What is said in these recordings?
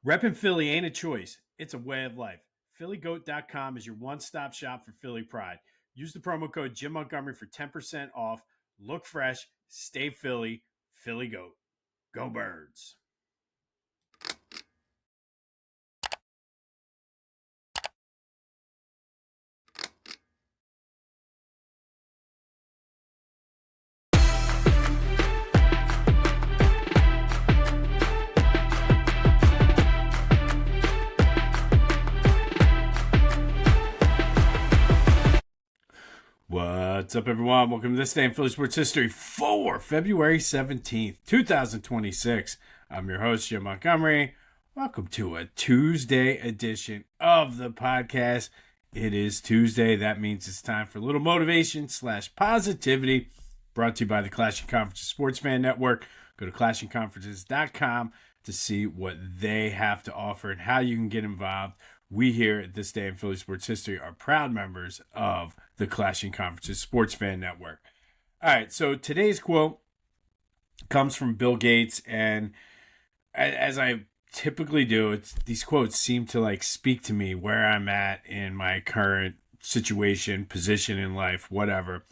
Reppin' Philly ain't a choice. It's a way of life. PhillyGoat.com is your one-stop shop for Philly pride. Use the promo code Jim Montgomery for 10% off. Look fresh, stay Philly, Philly Goat. Go Birds. What's up, everyone? Welcome to this day in Philly sports history for February 17th, 2026. I'm your host, Jim Montgomery. Welcome to a Tuesday edition of the podcast. It is Tuesday. That means it's time for a little motivation / positivity brought to you by the Clashing Conferences Sports Fan Network. Go to clashingconferences.com to see what they have to offer and how you can get involved. We here at This Day in Philly Sports History are proud members of the Clashing Conferences Sports Fan Network. All right, so today's quote comes from Bill Gates, and as I typically do, these quotes seem to speak to me where I'm at in my current situation, position in life, whatever.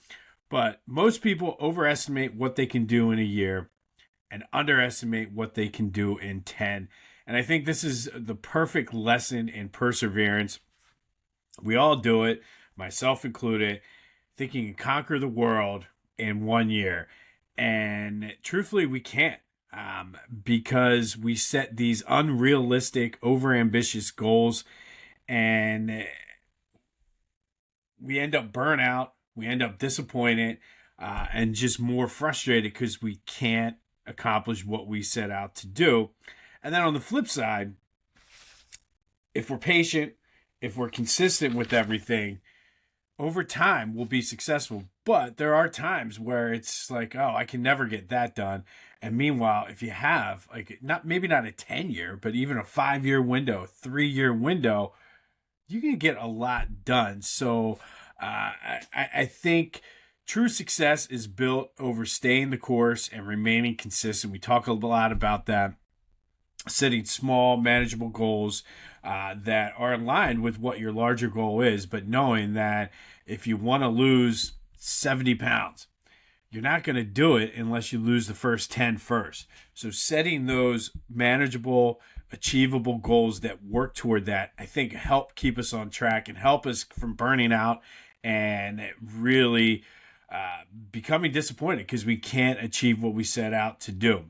But most people overestimate what they can do in a year and underestimate what they can do in 10. And I think this is the perfect lesson in perseverance. We all do it, myself included, thinking you can conquer the world in 1 year. And truthfully, we can't because we set these unrealistic, overambitious goals, and we end up burnout, we end up disappointed, and just more frustrated because we can't accomplish what we set out to do. And then on the flip side, if we're patient, if we're consistent with everything, over time we'll be successful. But there are times where it's like, oh, I can never get that done. And meanwhile, if you have maybe not a 10-year, but even a 5-year window, 3-year window, you can get a lot done. So I think true success is built over staying the course and remaining consistent. We talk a lot about that. Setting small, manageable goals that are aligned with what your larger goal is, but knowing that if you want to lose 70 pounds, you're not going to do it unless you lose the first 10 first. So setting those manageable, achievable goals that work toward that, I think help keep us on track and help us from burning out and really becoming disappointed because we can't achieve what we set out to do.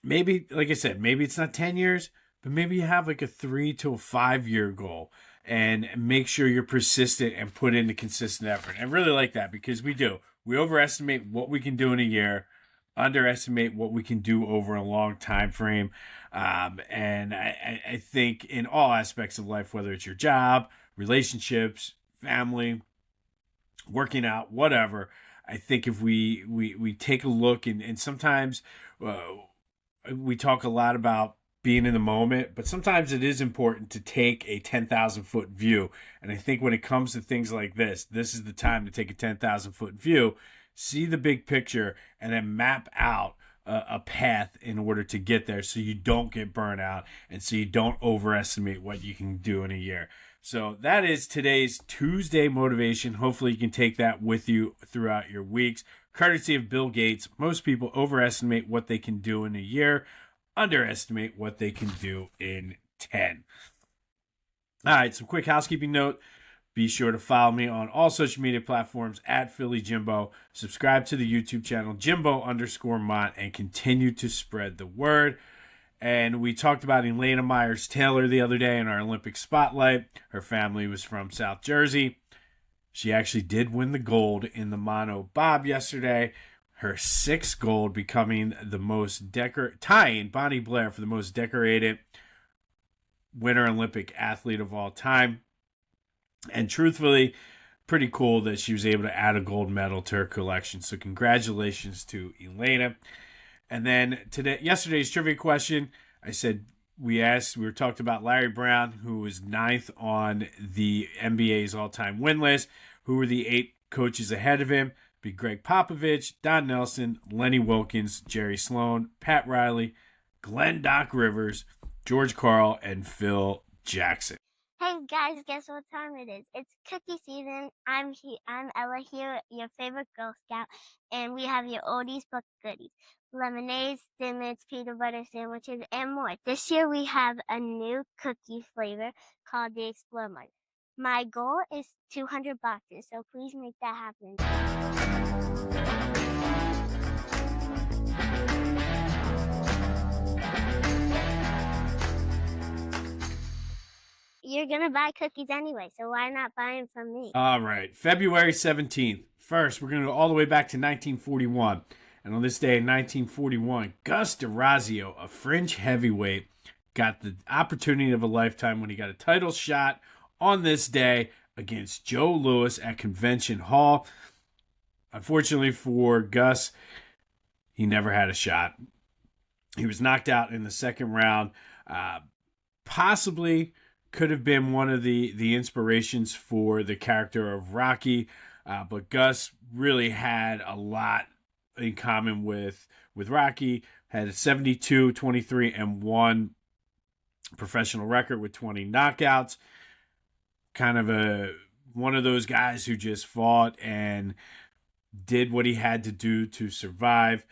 Maybe, like I said, maybe it's not 10 years, but maybe you have a 3 to a 5-year goal and make sure you're persistent and put in the consistent effort. I really like that because we do. We overestimate what we can do in a year, underestimate what we can do over a long time frame. And I think in all aspects of life, whether it's your job, relationships, family, working out, whatever, I think if we take a look and sometimes we talk a lot about being in the moment, but sometimes it is important to take a 10,000-foot view. And I think when it comes to things like this is the time to take a 10,000-foot view, see the big picture, and then map out a path in order to get there so you don't get burnt out and so you don't overestimate what you can do in a year. So that is today's Tuesday motivation. Hopefully you can take that with you throughout your weeks. Courtesy of Bill Gates, most people overestimate what they can do in a year, underestimate what they can do in 10. All right, some quick housekeeping note. Be sure to follow me on all social media platforms at Philly Jimbo. Subscribe to the YouTube channel Jimbo_Mont and continue to spread the word. And we talked about Elena Myers-Taylor the other day in our Olympic Spotlight. Her family was from South Jersey. She actually did win the gold in the mono bob yesterday. Her 6th gold, becoming the most tying Bonnie Blair for the most decorated Winter Olympic athlete of all time. And truthfully, pretty cool that she was able to add a gold medal to her collection. So congratulations to Elena. And then yesterday's trivia question, I said we talked about Larry Brown, who was 9th on the NBA's all-time win list. Who were the 8 coaches ahead of him? Be Greg Popovich, Don Nelson, Lenny Wilkins, Jerry Sloan, Pat Riley, Glenn Doc Rivers, George Carl, and Phil Jackson. Hey guys, guess what time it is? It's cookie season. I'm Ella here, your favorite Girl Scout, and we have your oldies but goodies. Lemonades, Dimmits, peanut butter sandwiches, and more. This year we have a new cookie flavor called the Explore Mug. My goal is 200 boxes, so please make that happen. You're gonna buy cookies anyway, so why not buy them from me? All right, February 17th. First, we're going to go all the way back to 1941. And on this day in 1941, Gus D'Orazio, a fringe heavyweight, got the opportunity of a lifetime when he got a title shot on this day against Joe Louis at Convention Hall. Unfortunately for Gus, he never had a shot. He was knocked out in the second round. Possibly could have been one of the inspirations for the character of Rocky, but Gus really had a lot in common with Rocky. Had a 72, 23, and 1 professional record with 20 knockouts. Kind of one of those guys who just fought and did what he had to do to survive.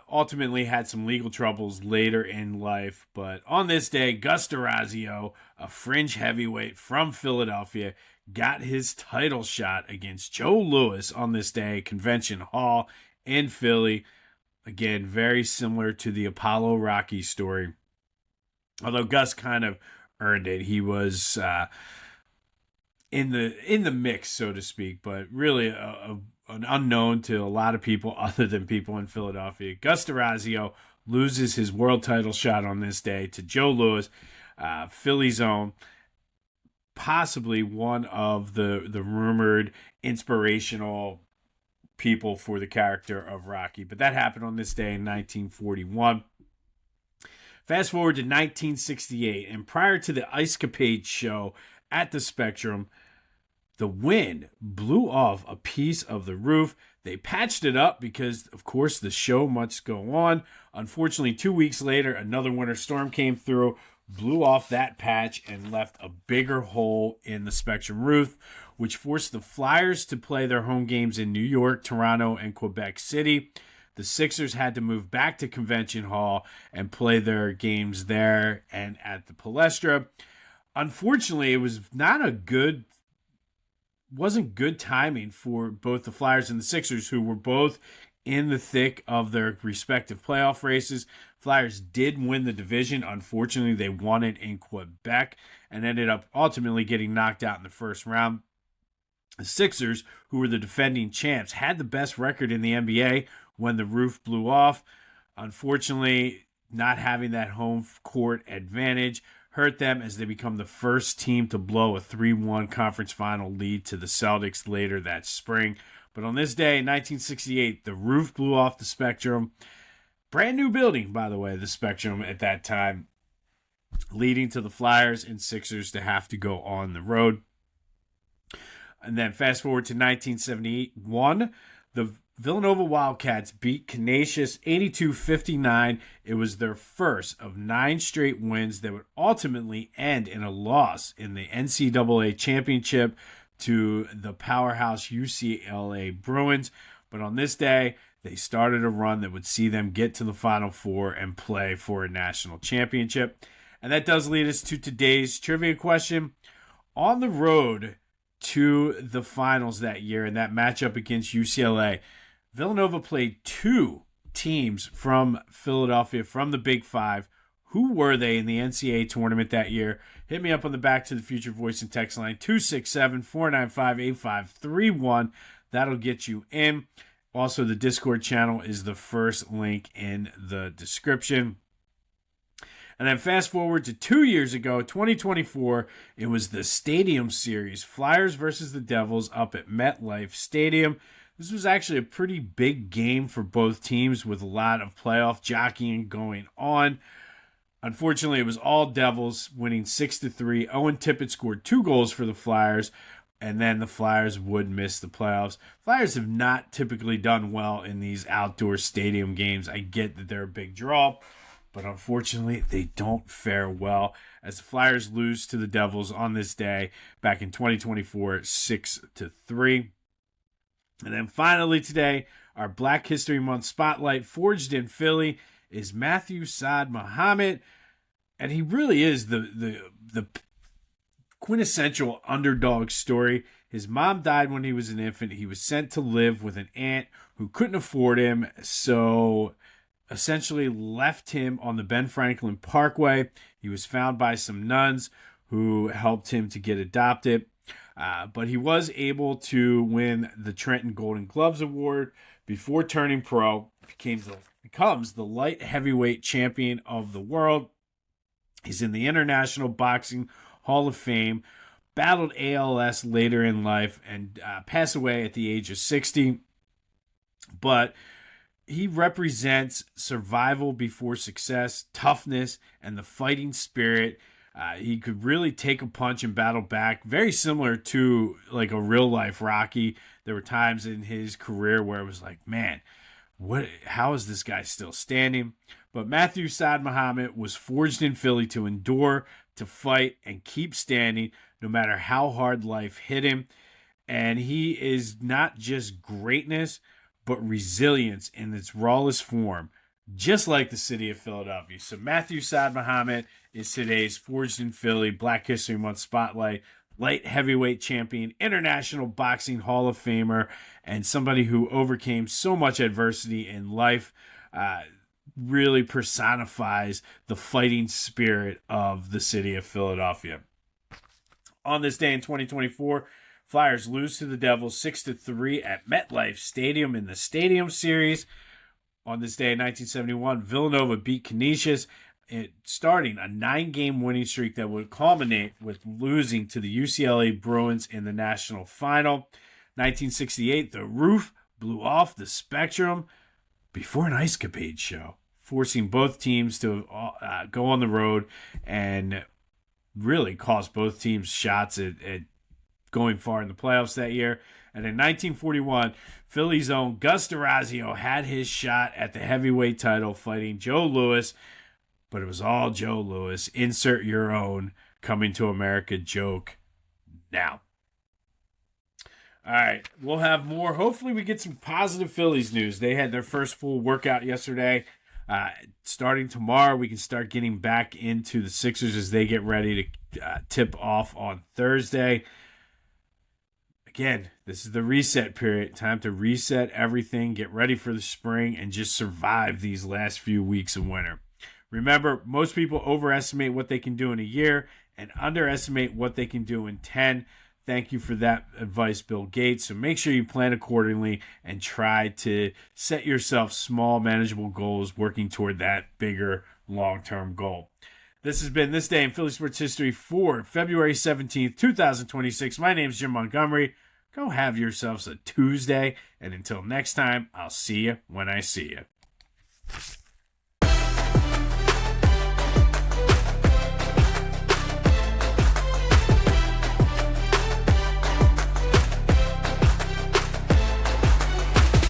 Ultimately had some legal troubles later in life, but on this day, Gus D'Orazio, a fringe heavyweight from Philadelphia, got his title shot against Joe Louis on this day, Convention Hall in Philly. Again, very similar to the Apollo Rocky story, although Gus kind of earned it. He was in the mix, so to speak, but really an unknown to a lot of people other than people in Philadelphia. Gus D'Orazio loses his world title shot on this day to Joe Louis, Philly's own, possibly one of the rumored inspirational people for the character of Rocky. But that happened on this day in 1941. Fast forward to 1968, and prior to the Ice Capade show at the Spectrum, the wind blew off a piece of the roof. They patched it up because, of course, the show must go on. Unfortunately, 2 weeks later, another winter storm came through, blew off that patch, and left a bigger hole in the Spectrum roof, which forced the Flyers to play their home games in New York, Toronto, and Quebec City. The Sixers had to move back to Convention Hall and play their games there and at the Palestra. Unfortunately, it wasn't good timing for both the Flyers and the Sixers, who were both in the thick of their respective playoff races. Flyers did win the division. Unfortunately, they won it in Quebec and ended up ultimately getting knocked out in the first round. The Sixers, who were the defending champs, had the best record in the NBA when the roof blew off. Unfortunately, not having that home court advantage hurt them as they become the first team to blow a 3-1 conference final lead to the Celtics later that spring. But on this day in 1968, the roof blew off the Spectrum. Brand new building, by the way, the Spectrum at that time, leading to the Flyers and Sixers to have to go on the road. And then fast forward to 1971, the Villanova Wildcats beat Canisius 82-59. It was their first of 9 straight wins that would ultimately end in a loss in the NCAA championship to the powerhouse UCLA Bruins. But on this day, they started a run that would see them get to the Final Four and play for a national championship. And that does lead us to today's trivia question. On the road to the finals that year in that matchup against UCLA, Villanova played 2 teams from Philadelphia, from the Big Five. Who were they in the NCAA tournament that year? Hit me up on the Back to the Future voice and text line, 267-495-8531. That'll get you in. Also, the Discord channel is the first link in the description. And then fast forward to 2 years ago, 2024, it was the Stadium Series, Flyers versus the Devils up at MetLife Stadium. This was actually a pretty big game for both teams with a lot of playoff jockeying going on. Unfortunately, it was all Devils winning 6-3. Owen Tippett scored 2 goals for the Flyers, and then the Flyers would miss the playoffs. Flyers have not typically done well in these outdoor stadium games. I get that they're a big draw, but unfortunately, they don't fare well as the Flyers lose to the Devils on this day back in 2024, 6-3. And then finally today, our Black History Month spotlight, forged in Philly, is Matthew Saad Muhammad. And he really is the quintessential underdog story. His mom died when he was an infant. He was sent to live with an aunt who couldn't afford him, so essentially left him on the Ben Franklin Parkway. He was found by some nuns who helped him to get adopted. But he was able to win the Trenton Golden Gloves Award before turning pro. Becomes the light heavyweight champion of the world. He's in the International Boxing Hall of Fame, battled ALS later in life, and passed away at the age of 60. But he represents survival before success, toughness, and the fighting spirit. He could really take a punch and battle back, very similar to like a real-life Rocky. There were times in his career where it was like, man, how is this guy still standing? But Matthew Saad Muhammad was forged in Philly to endure, to fight, and keep standing no matter how hard life hit him. And he is not just greatness, but resilience in its rawest form, just like the city of Philadelphia. So Matthew Saad Muhammad is today's Forged in Philly Black History Month spotlight. Light heavyweight champion, International Boxing Hall of Famer, and somebody who overcame so much adversity in life. Really personifies the fighting spirit of the city of Philadelphia. On this day in 2024, Flyers lose to the Devils 6-3 at MetLife Stadium in the Stadium Series. On this day in 1971, Villanova beat Canisius, starting a 9-game winning streak that would culminate with losing to the UCLA Bruins in the national final. 1968, the roof blew off the Spectrum before an Ice Capade show, forcing both teams to go on the road and really cost both teams shots at going far in the playoffs that year. And in 1941, Phillies' own Gus D'Orazio had his shot at the heavyweight title fighting Joe Louis, but it was all Joe Louis. Insert your own Coming to America joke now. All right, we'll have more. Hopefully we get some positive Phillies news. They had their first full workout yesterday. Starting tomorrow, we can start getting back into the Sixers as they get ready to tip off on Thursday. Again, this is the reset period. Time to reset everything, get ready for the spring, and just survive these last few weeks of winter. Remember, most people overestimate what they can do in a year and underestimate what they can do in 10. Thank you for that advice, Bill Gates. So make sure you plan accordingly and try to set yourself small, manageable goals working toward that bigger long-term goal. This has been This Day in Philly Sports History for February 17th, 2026. My name is Jim Montgomery. Go have yourselves a Tuesday. And until next time, I'll see you when I see you.